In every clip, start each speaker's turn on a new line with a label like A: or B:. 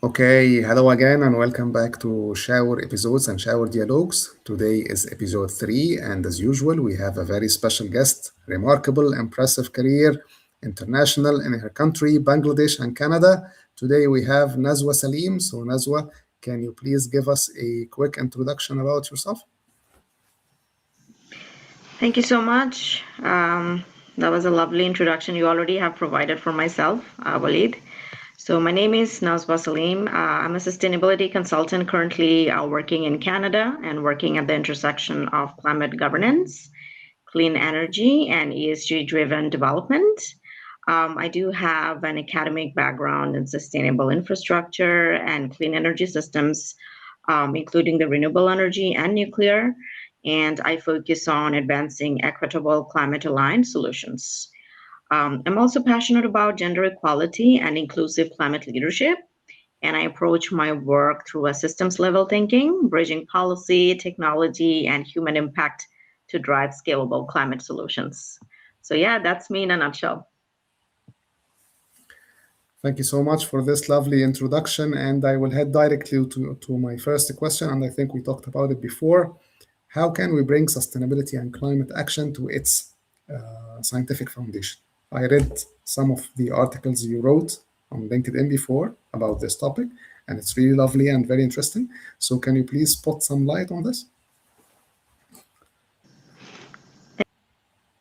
A: Okay, hello again and welcome back to Shower episodes and Shower dialogues. Today is episode 3, and as usual, we have a very special guest, remarkable, impressive career, international in her country, Bangladesh and Canada. Today we have Nazwa Salim. So, Nazwa, can you please give us a quick introduction about yourself?
B: Thank you so much. That was a lovely introduction you already have provided for myself, Waleed. So my name is Nazwa Salim. I'm a sustainability consultant currently working in Canada and working at the intersection of climate governance, clean energy, and ESG-driven development. I do have an academic background in sustainable infrastructure and clean energy systems, including the renewable energy and nuclear, and I focus on advancing equitable climate-aligned solutions. I'm also passionate about gender equality and inclusive climate leadership, and I approach my work through a systems level thinking, bridging policy, technology, and human impact to drive scalable climate solutions. So, yeah, that's me in a nutshell.
A: Thank you so much for this lovely introduction, and I will head directly to my first question, and I think we talked about it before. How can we bring sustainability and climate action to its scientific foundation? I read some of the articles you wrote on LinkedIn before about this topic, and it's really lovely and very interesting. So, can you please put some light on this?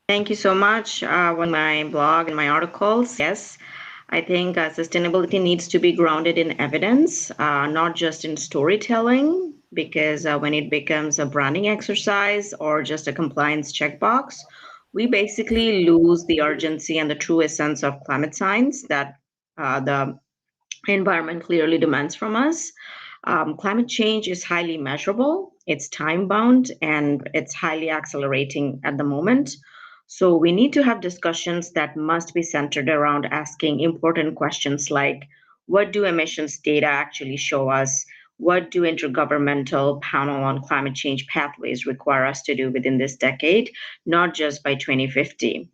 B: Thank you so much. On my blog and my articles, yes, I think sustainability needs to be grounded in evidence, not just in storytelling, because when it becomes a branding exercise or just a compliance checkbox, we basically lose the urgency and the true essence of climate science that the environment clearly demands from us. Climate change is highly measurable, it's time bound, and it's highly accelerating at the moment. So we need to have discussions that must be centered around asking important questions like, what do emissions data actually show us? What do intergovernmental panel on climate change pathways require us to do within this decade, not just by 2050?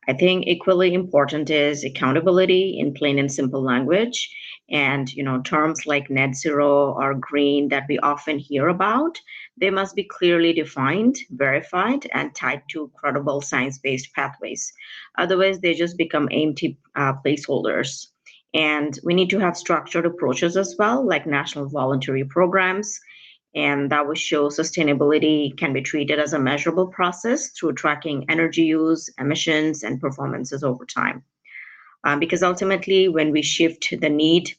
B: I think equally important is accountability in plain and simple language. And terms like net zero or green that we often hear about, they must be clearly defined, verified, and tied to credible science-based pathways. Otherwise, they just become empty placeholders. And we need to have structured approaches as well, like national voluntary programs, and that would show sustainability can be treated as a measurable process through tracking energy use, emissions, and performances over time. Because ultimately, when we shift the need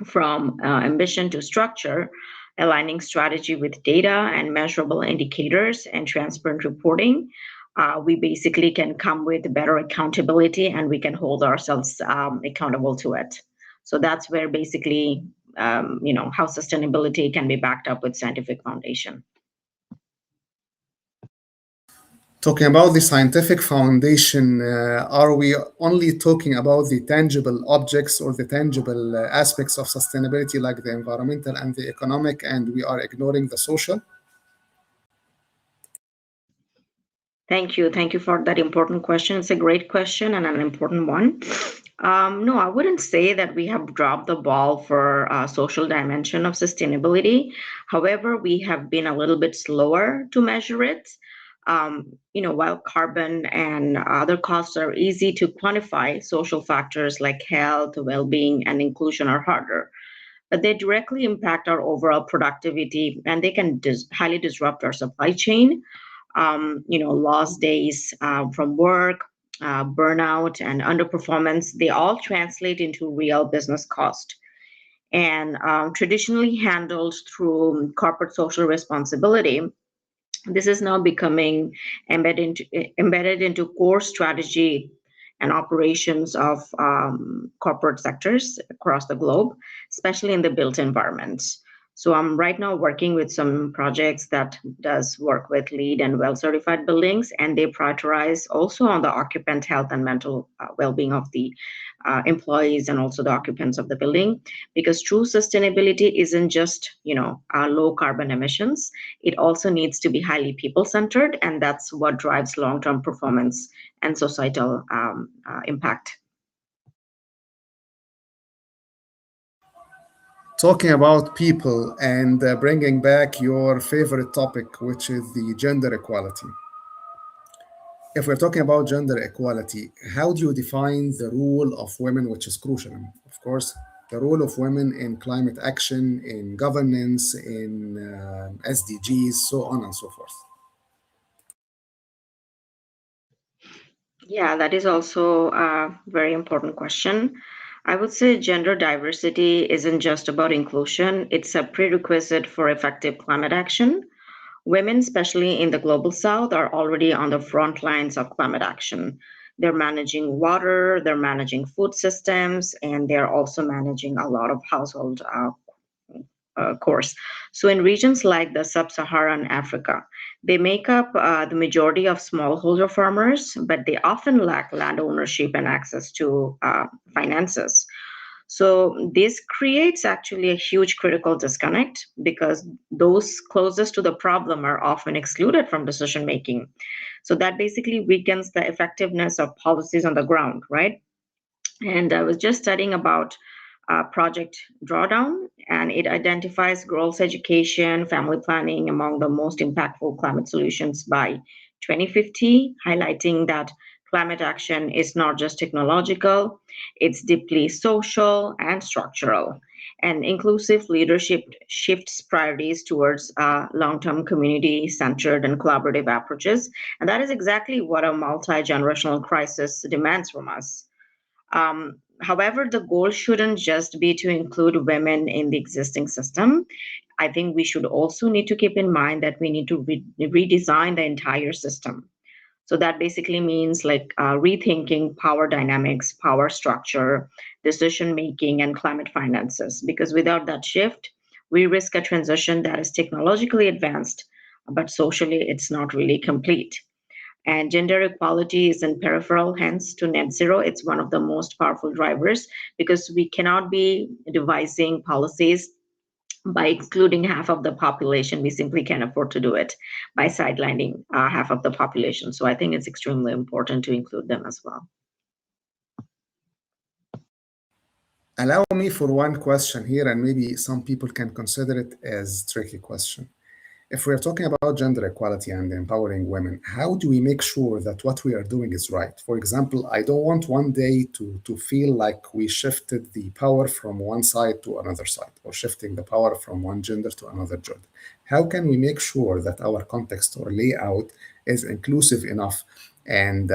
B: from ambition to structure, aligning strategy with data and measurable indicators and transparent reporting, we basically can come with better accountability and we can hold ourselves accountable to it. So that's where basically, how sustainability can be backed up with scientific foundation.
A: Talking about the scientific foundation, are we only talking about the tangible objects or the tangible aspects of sustainability, like the environmental and the economic, and we are ignoring the social?
B: Thank you. Thank you for that important question. It's a great question and an important one. No, I wouldn't say that we have dropped the ball for social dimension of sustainability. However, we have been a little bit slower to measure it. While carbon and other costs are easy to quantify, social factors like health, well-being, and inclusion are harder. But they directly impact our overall productivity, and they can highly disrupt our supply chain. Lost days from work, burnout, and underperformance, they all translate into real business cost. And traditionally handled through corporate social responsibility, this is now becoming embedded into core strategy and operations of corporate sectors across the globe, especially in the built environments. So I'm right now working with some projects that does work with LEED and well certified buildings, and they prioritize also on the occupant health and mental well-being of the employees and also the occupants of the building, because true sustainability isn't just low carbon emissions. It also needs to be highly people centered, and that's what drives long-term performance and societal impact.
A: Talking about people and bringing back your favorite topic, which is the gender equality. If we're talking about gender equality, how do you define the role of women, which is crucial? And of course, the role of women in climate action, in governance, in SDGs, so on and so forth.
B: Yeah, that is also a very important question. I would say gender diversity isn't just about inclusion, it's a prerequisite for effective climate action. Women, especially in the global south, are already on the front lines of climate action. They're managing water, they're managing food systems, and they're also managing a lot of household course. So in regions like the sub-Saharan Africa, they make up the majority of smallholder farmers, but they often lack land ownership and access to finances. So this creates actually a huge critical disconnect because those closest to the problem are often excluded from decision making. So that basically weakens the effectiveness of policies on the ground, right? And I was just studying about Project Drawdown, and it identifies girls' education, family planning among the most impactful climate solutions by 2050, highlighting that climate action is not just technological, it's deeply social and structural. And inclusive leadership shifts priorities towards long term community centered and collaborative approaches. And that is exactly what a multi generational crisis demands from us. However, the goal shouldn't just be to include women in the existing system. I think we should also need to keep in mind that we need to redesign the entire system. So that basically means like rethinking power dynamics, power structure, decision making, and climate finances. Because without that shift, we risk a transition that is technologically advanced, but socially it's not really complete. And gender equality is in peripheral, hence to net zero. It's one of the most powerful drivers because we cannot be devising policies by excluding half of the population. We simply can't afford to do it by sidelining half of the population. So I think it's extremely important to include them as well.
A: Allow me for one question here, and maybe some people can consider it as tricky question. If we're talking about gender equality and empowering women, how do we make sure that what we are doing is right? For example, I don't want one day to feel like we shifted the power from one side to another side, or shifting the power from one gender to another gender. How can we make sure that our context or layout is inclusive enough? And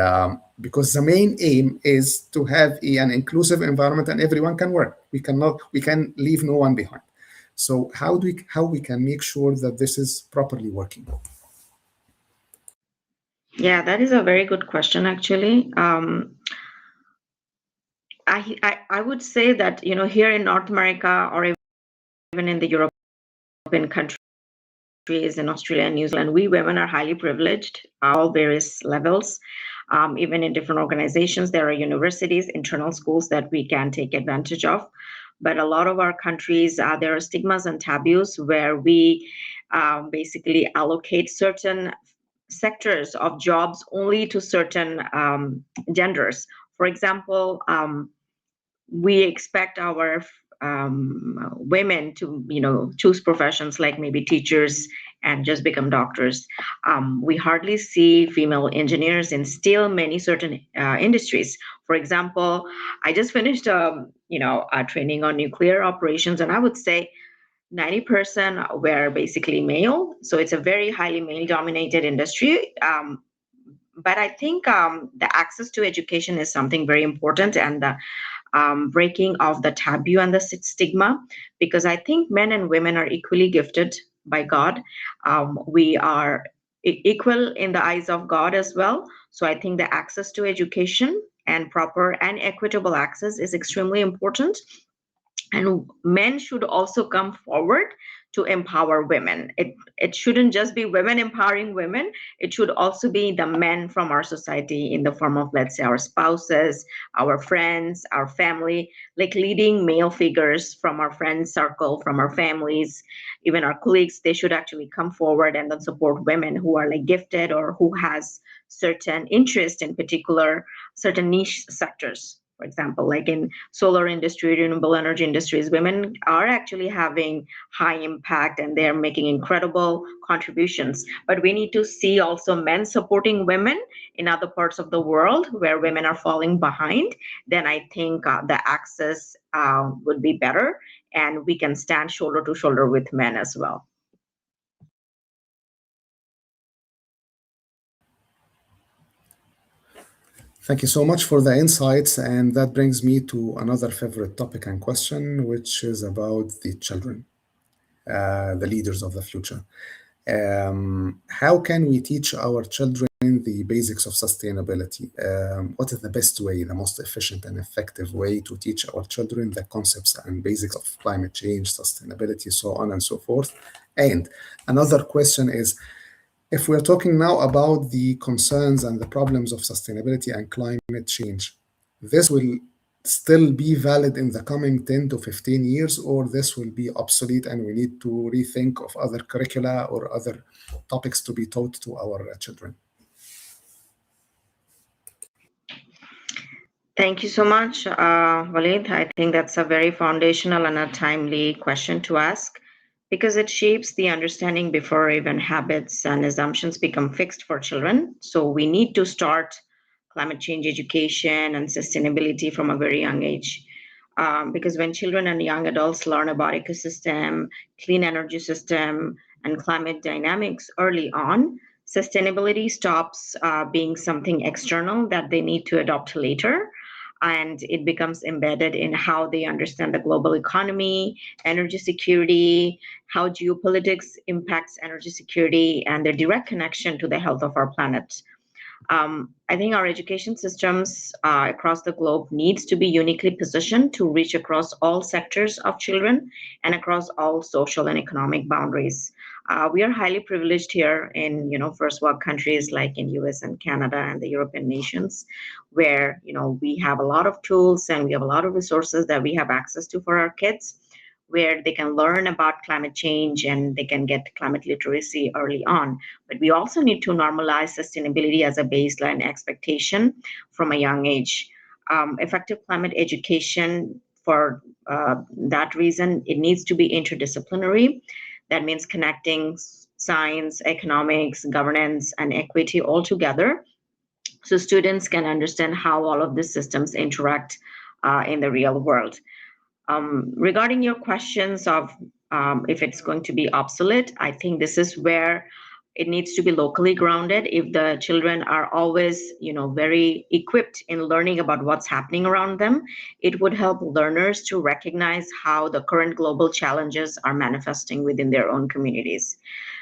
A: because the main aim is to have an inclusive environment and everyone can work. We can leave no one behind. So how we can make sure that this is properly working?
B: Yeah, that is a very good question, actually. I would say that, you know, here in North America or even in the European countries, in Australia and New Zealand, we women are highly privileged, all various levels. Even in different organizations, there are universities, internal schools that we can take advantage of. But a lot of our countries, there are stigmas and taboos where we basically allocate certain sectors of jobs only to certain genders. For example, we expect our women to, you know, choose professions like maybe teachers and just become doctors. We hardly see female engineers in still many certain industries. For example, I just finished a training on nuclear operations, and I would say 90% were basically male. So it's a very highly male dominated industry. But I think the access to education is something very important, and the breaking of the taboo and the stigma, because I think men and women are equally gifted by God. We are equal in the eyes of God as well. So I think the access to education and proper and equitable access is extremely important. And men should also come forward to empower women. It shouldn't just be women empowering women. It should also be the men from our society in the form of, let's say, our spouses, our friends, our family, like leading male figures from our friends circle, from our families, even our colleagues. They should actually come forward and then support women who are like gifted or who has certain interest in particular certain niche sectors. For example, like in solar industry, renewable energy industries, women are actually having high impact and they're making incredible contributions. But we need to see also men supporting women in other parts of the world where women are falling behind. Then I think the access would be better, and we can stand shoulder to shoulder with men as well.
A: Thank you so much for the insights, and that brings me to another favorite topic and question, which is about the children, the leaders of the future. How can we teach our children the basics of sustainability? What is the best way, the most efficient and effective way to teach our children the concepts and basics of climate change, sustainability, so on and so forth? And another question is, if we're talking now about the concerns and the problems of sustainability and climate change, this will still be valid in the coming 10 to 15 years, or this will be obsolete and we need to rethink of other curricula or other topics to be taught to our children?
B: Thank you so much, Waleed. I think that's a very foundational and a timely question to ask because it shapes the understanding before even habits and assumptions become fixed for children. So we need to start climate change education and sustainability from a very young age. Because when children and young adults learn about ecosystem, clean energy system, and climate dynamics early on, sustainability stops being something external that they need to adopt later, and it becomes embedded in how they understand the global economy, energy security, how geopolitics impacts energy security, and their direct connection to the health of our planet. I think our education systems across the globe needs to be uniquely positioned to reach across all sectors of children and across all social and economic boundaries. We are highly privileged here in, first world countries like in US and Canada and the European nations, where, we have a lot of tools and we have a lot of resources that we have access to for our kids, where they can learn about climate change and they can get climate literacy early on. But we also need to normalize sustainability as a baseline expectation from a young age. Effective climate education, for that reason, it needs to be interdisciplinary. That means connecting science, economics, governance, and equity all together so students can understand how all of these systems interact in the real world. Regarding your questions of if it's going to be obsolete, I think this is where it needs to be locally grounded. If the children are always, very equipped in learning about what's happening around them, it would help learners to recognize how the current global challenges are manifesting within their own communities.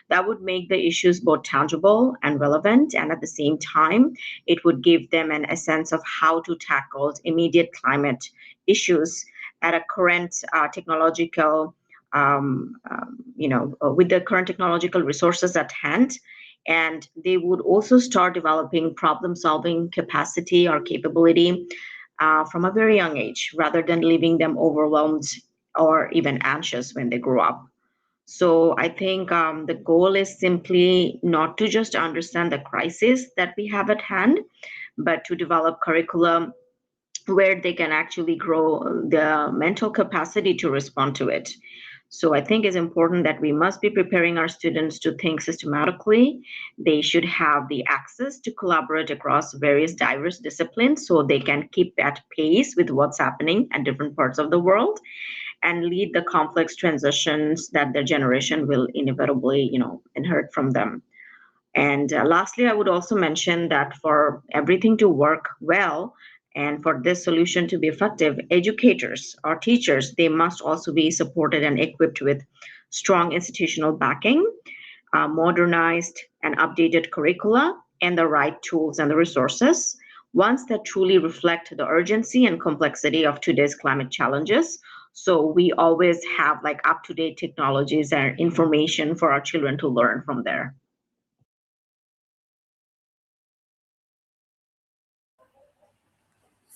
B: That would make the issues both tangible and relevant, and at the same time, it would give them a sense of how to tackle immediate climate issues at a current technological, with the current technological resources at hand. And they would also start developing problem-solving capacity or capability from a very young age, rather than leaving them overwhelmed or even anxious when they grow up. So I think the goal is simply not to just understand the crisis that we have at hand, but to develop curriculum where they can actually grow the mental capacity to respond to it. So I think it's important that we must be preparing our students to think systematically. They should have the access to collaborate across various diverse disciplines so they can keep at pace with what's happening at different parts of the world and lead the complex transitions that their generation will inevitably, inherit from them. And lastly, I would also mention that for everything to work well and for this solution to be effective, educators or teachers, they must also be supported and equipped with strong institutional backing, modernized and updated curricula, and the right tools and the resources, ones that truly reflect the urgency and complexity of today's climate challenges. So we always have like up-to-date technologies and information for our children to learn from there.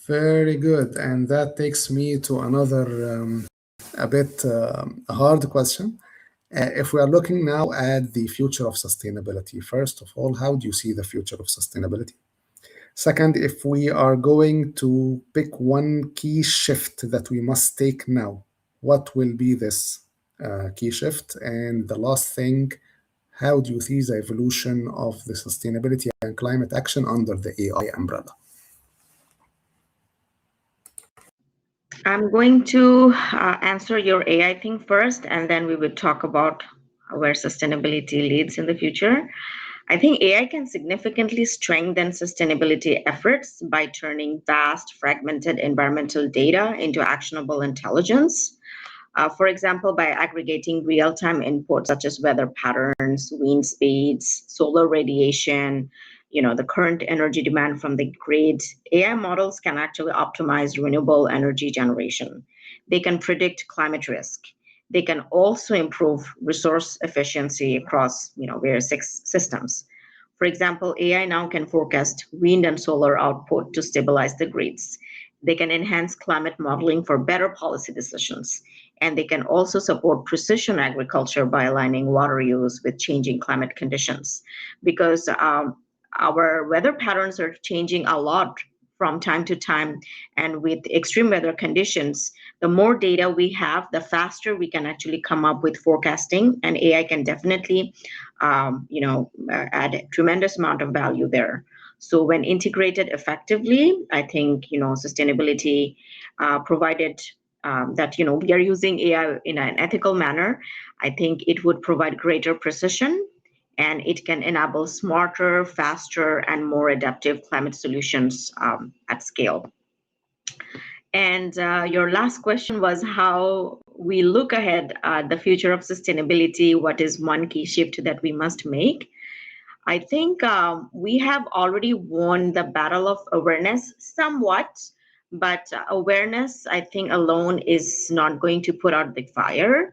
A: Very good. And that takes me to another a bit a hard question. If we are looking now at the future of sustainability, first of all, how do you see the future of sustainability? Second, if we are going to pick one key shift that we must take now, what will be this key shift? And the last thing, how do you see the evolution of the sustainability and climate action under the AI umbrella?
B: I'm going to answer your AI thing first, and then we will talk about where sustainability leads in the future. I think AI can significantly strengthen sustainability efforts by turning vast, fragmented environmental data into actionable intelligence. For example, by aggregating real-time inputs such as weather patterns, wind speeds, solar radiation, the current energy demand from the grid, AI models can actually optimize renewable energy generation. They can predict climate risk. They can also improve resource efficiency across, various systems. For example, AI now can forecast wind and solar output to stabilize the grids. They can enhance climate modeling for better policy decisions, and they can also support precision agriculture by aligning water use with changing climate conditions. Because our weather patterns are changing a lot from time to time, and with extreme weather conditions, the more data we have, the faster we can actually come up with forecasting, and AI can definitely add a tremendous amount of value there. So when integrated effectively, I think sustainability, provided that we are using AI in an ethical manner, I think it would provide greater precision, and it can enable smarter, faster, and more adaptive climate solutions at scale. And your last question was how we look ahead at the future of sustainability. What is one key shift that we must make? I think we have already won the battle of awareness somewhat, but awareness, I think, alone is not going to put out the fire.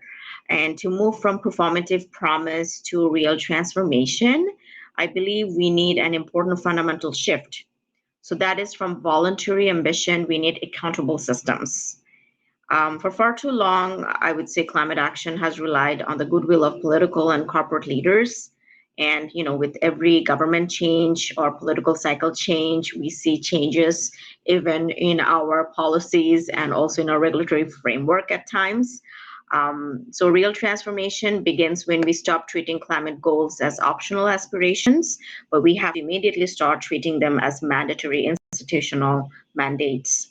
B: And to move from performative promise to real transformation, I believe we need an important fundamental shift. So that is from voluntary ambition, we need accountable systems. For far too long, I would say climate action has relied on the goodwill of political and corporate leaders. And with every government change or political cycle change, we see changes even in our policies and also in our regulatory framework at times. So real transformation begins when we stop treating climate goals as optional aspirations, but we have to immediately start treating them as mandatory institutional mandates.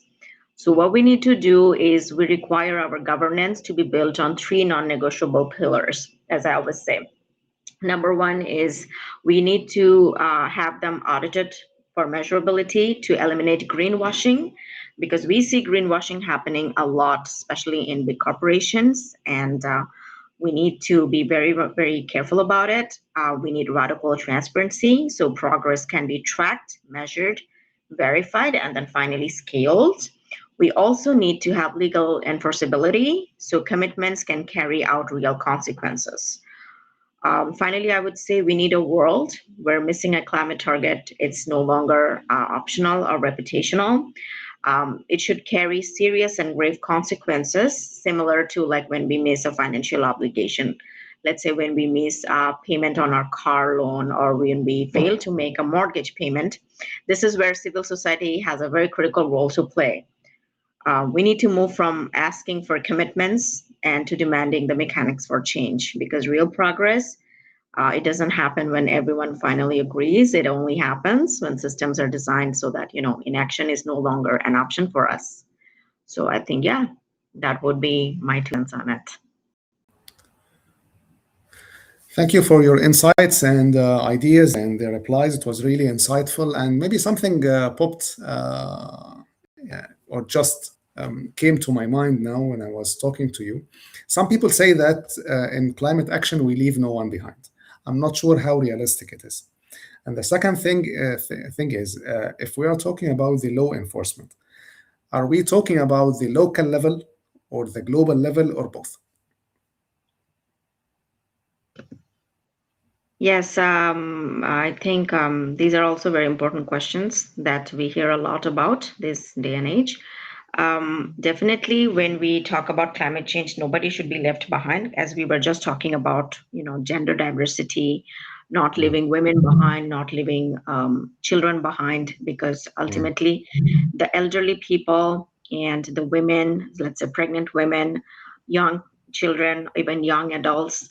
B: So what we need to do is we require our governance to be built on three non-negotiable pillars, as I always say. Number one is we need to have them audited for measurability to eliminate greenwashing, because we see greenwashing happening a lot, especially in big corporations, and we need to be very, very careful about it. We need radical transparency so progress can be tracked, measured, verified, and then finally scaled. We also need to have legal enforceability so commitments can carry out real consequences. Finally, I would say we need a world where missing a climate target, it's no longer optional or reputational. It should carry serious and grave consequences, similar to like when we miss a financial obligation. Let's say when we miss payment on our car loan, or when we fail to make a mortgage payment. This is where civil society has a very critical role to play. We need to move from asking for commitments and to demanding the mechanics for change, because real progress, it doesn't happen when everyone finally agrees. It only happens when systems are designed so that inaction is no longer an option for us. So I think, yeah, that would be my 2 cents on it.
A: Thank you for your insights and ideas and the replies. It was really insightful, and maybe something popped or just came to my mind now when I was talking to you. Some people say that in climate action we leave no one behind. I'm not sure how realistic it is. And the second thing is, if we are talking about the law enforcement, are we talking about the local level or the global level or both?
B: Yes, I think these are also very important questions that we hear a lot about this day and age. Definitely, when we talk about climate change, nobody should be left behind, as we were just talking about, gender diversity, not leaving women behind, not leaving children behind, because ultimately the elderly people and the women, let's say pregnant women, young children, even young adults,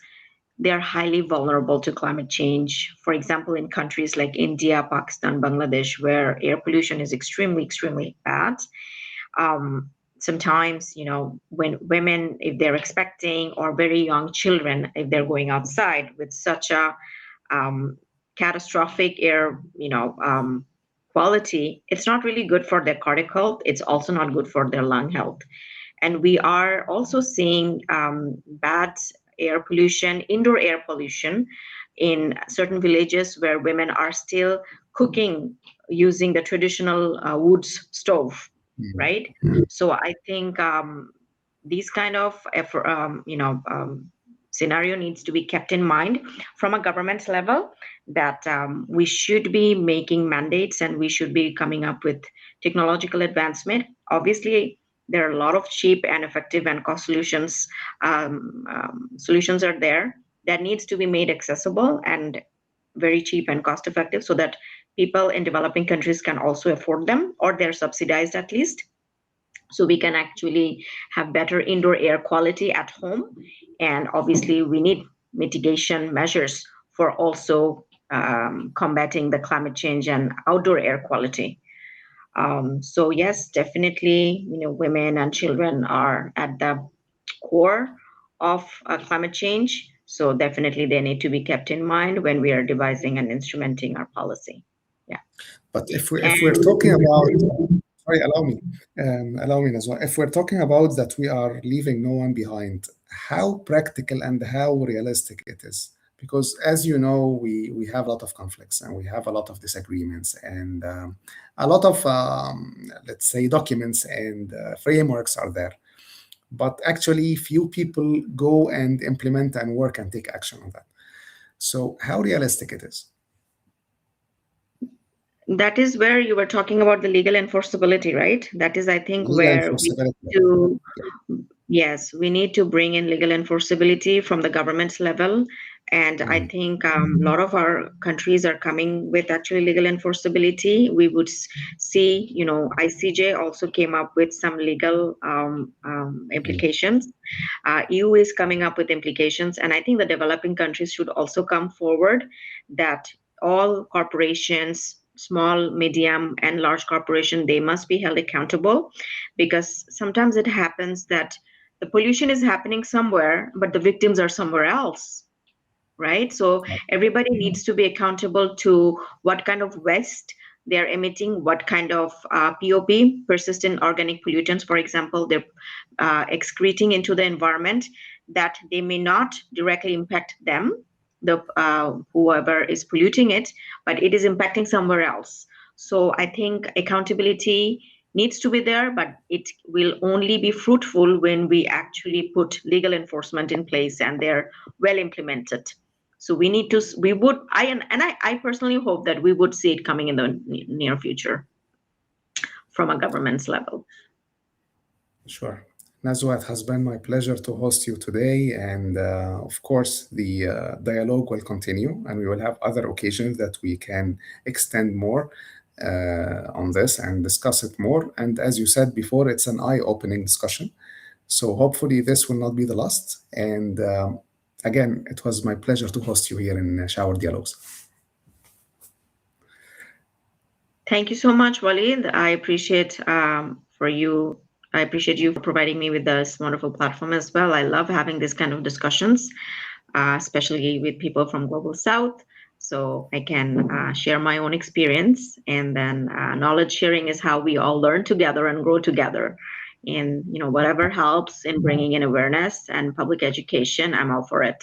B: they are highly vulnerable to climate change. For example, in countries like India, Pakistan, Bangladesh, where air pollution is extremely, extremely bad, sometimes, when women, if they're expecting, or very young children, if they're going outside with such a catastrophic air, quality, it's not really good for their cardiac health. It's also not good for their lung health. And we are also seeing bad air pollution, indoor air pollution, in certain villages where women are still cooking using the traditional wood stove, right? So I think these kind of scenario needs to be kept in mind from a government level, that we should be making mandates and we should be coming up with technological advancement. Obviously, there are a lot of cheap and effective and cost solutions. Solutions are there that needs to be made accessible and very cheap and cost effective, so that people in developing countries can also afford them, or they're subsidized at least, so we can actually have better indoor air quality at home. And obviously we need mitigation measures for also combating the climate change and outdoor air quality. So yes, definitely, women and children are at the core of climate change. So definitely they need to be kept in mind when we are devising and instrumenting our policy. Yeah.
A: But if we're talking about, sorry, allow me as well. If we're talking about that we are leaving no one behind, how practical and how realistic it is? Because as you know, we have a lot of conflicts and we have a lot of disagreements and a lot of, let's say, documents and frameworks are there. But actually, few people go and implement and work and take action on that. So how realistic it is?
B: That is where you were talking about the legal enforceability, right? That is, I think,
A: Legal
B: where we
A: enforceability.
B: need to, yes, we need to bring in legal enforceability from the government level. And I think a lot of our countries are coming with actually legal enforceability. We would see, ICJ also came up with some legal implications. EU is coming up with implications. And I think the developing countries should also come forward, that all corporations, small, medium, and large corporation, they must be held accountable, because sometimes it happens that the pollution is happening somewhere, but the victims are somewhere else, right? So everybody needs to be accountable to what kind of waste they're emitting, what kind of POP, persistent organic pollutants, for example, they're excreting into the environment, that they may not directly impact them, the whoever is polluting it, but it is impacting somewhere else. So I think accountability needs to be there, but it will only be fruitful when we actually put legal enforcement in place and they're well implemented. So we need to, we would, I personally hope that we would see it coming in the near future from a government's level.
A: Sure. Nazwa, it has been my pleasure to host you today. And of course, the dialogue will continue and we will have other occasions that we can extend more on this and discuss it more. And as you said before, it's an eye-opening discussion. So hopefully this will not be the last. And again, it was my pleasure to host you here in Shower Dialogues.
B: Thank you so much, Waleed. I appreciate I appreciate you for providing me with this wonderful platform as well. I love having this kind of discussions, especially with people from Global South, so I can share my own experience. And then knowledge sharing is how we all learn together and grow together. And whatever helps in bringing in awareness and public education, I'm all for it.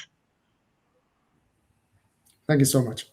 A: Thank you so much.